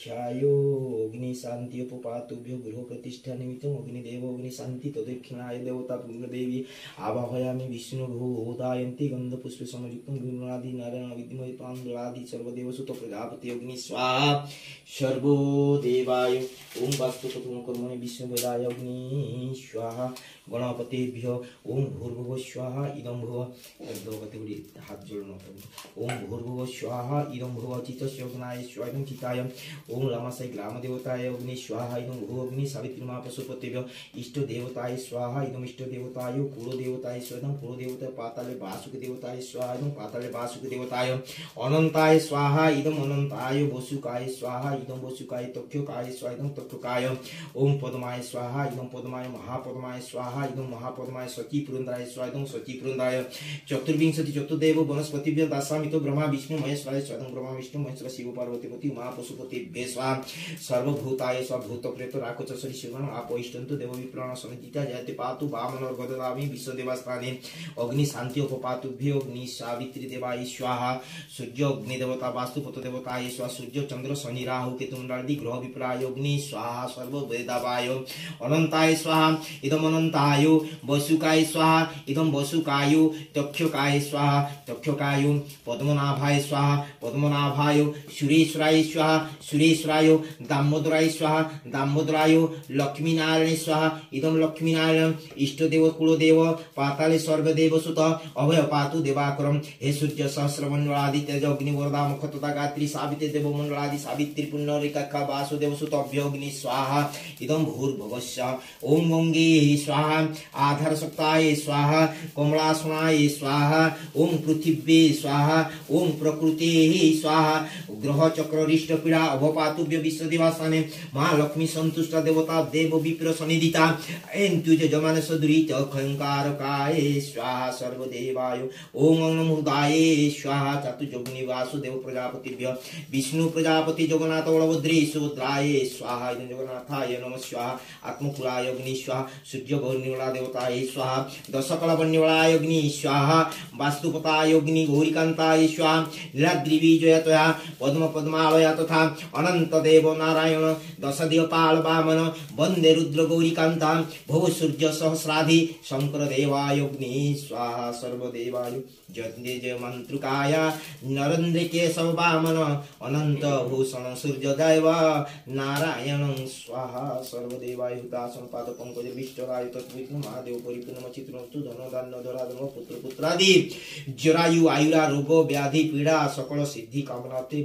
ध्यायो अग्नि शांति उपपातुभ्यो गृह प्रतिष्ठा निमित्तम अग्निदेवो अग्नि शांति तदक्षिणाय देवता पुण्यदेवी आवाहयामि विष्णु भूदायन्ति गंध पुष्प समयुक्तं गुरुनादि नारायण विद्महे तांबलादि सर्वदेव सुत प्रजापति अग्नि स्वाहा सर्वो देवाय ओम वास्तु प्रथम कर्मणि विष्णु वेदाय अग्नि स्वाहा गणपतिभ्यो ओम भूर्भुवः स्वाहा इदं भुव द्रौपदी हाथ जोड़ना ओम भूर्भुवः स्वाहा इदं भुव चित्तस्य अग्नाय स्वाहा इदं चिताय ओम रामासाय ग्राम देवताय अग्नि स्वाहा इदं भुव अग्नि सावित्री मा पशुपतिभ्यो इष्ट देवताय स्वाहा इदं इष्ट देवताय कुल देवताय स्वाहा इदं कुल देवताय पाताले वासुकी देवताय स्वाहा इदं पाताले वासुकी देवताय अनंताय स्वाहा इदं अनंताय वसुकाय स्वाहा इदं वसुकाय तक्षकाय स्वाहा इदं तक्षकाय ओम पद्माय स्वाहा इदं पद्माय महापद्माय स्वाहा इदं महापद्माय सची पुरंदराय स्वाहा इदं सची पुरंदराय चतुर्विंशति चतुर्देव वनस्पतिभ्यो दासामितो ब्रह्मा विष्णु महेश्वराय स्वाहा ब्रह्मा विष्णु महेश्वर शिव पार्वतीपति उमा पशुपति स्वाहा सर्वभूताय स्वभूत प्रेत राक्षसरी शिवं आपोष्टन्तु देव विप्राण समितिता जयते पातु वामन गददामि विश्वदेवास्त्राणे अग्नि शांति उपपातुभ्यो अग्नि सावित्री देवाय स्वाहा सूर्य अग्नि देवता वास्तुपत देवताय स्वाहा सूर्य चंद्र शनि राहु केतु मंडलादि ग्रह विप्राय अग्नि स्वाहा सर्व वेदावाय अनंताय स्वाहा इदम अनंताय वसुकाय स्वाहा इदम वसुकाय तक्षकाय स्वाहा तक्षकाय पद्मनाभाय स्वाहा पद्मनाभाय सुरेश्वराय स्वाहा सुरेश्वराय दामोदराय स्वाहा दामोदराय लक्ष्मी नारायण स्वाहा इदम लक्ष्मी नारायण इष्टदेव कुलदेव पाताले सर्वदेव सुत अभय पातु देवाकरम हे सूर्य सहस्रमंडलादि तेज अग्नि वरदा मुख तथा गात्री सावित्री देव मंडलादि सावित्री पुण्यरेखा वासुदेव सुत अभ्यग्नि स्वाहा इदम भूर्भुवस्य ओम गंगे स्वाहा आधार शक्ताय स्वाहा कमलासनाय स्वाहा ओम पृथिव्ये स्वाहा ओम प्रकृते स्वाहा ग्रह चक्ररिष्ट पीड़ा अभपातुभ्य विश्वदेवासाने महालक्ष्मी संतुष्ट देवता देव विप्र सनिधिता एन्तुज जमान सदुरित खंकारकाय स्वाहा सर्वदेवाय ओम नमोदाय स्वाहा चतुर्जग्नि वासुदेव प्रजापतिभ्य विष्णु प्रजापति जगन्नाथ बलभद्रे सुभद्राय स्वाहा जगन्नाथाय नमः स्वाहा आत्मकुलाय अग्नि स्वाहा सूर्य गौरनिवला देवताय स्वाहा दशकलावन्यवलाय अग्नि स्वाहा वास्तुपताय अग्नि गौरीकांताय स्वाहा नीलाद्रि विजयतया पद्म पद्मालया तथा अनंत देव नारायण दशदिपाल वामन वंदे रुद्र गौरीकांता भव सूर्य सहस्राधि शंकर देवाय अग्नि स्वाहा सर्वदेवाय जय जय मंत्रुकाय नरेंद्र केशव वामन अनंत भूषण सूर्य देव नारायण स्वाहा सर्वदेवाय हुतासन पाद पंकज विष्टराय तत्विष्णु महादेव परिपूर्ण चित्रस्तु धन दान धराधम पुत्र पुत्रादि जरायु आयुरा रोग व्याधि पीड़ा सकल सिद्धि कामनाते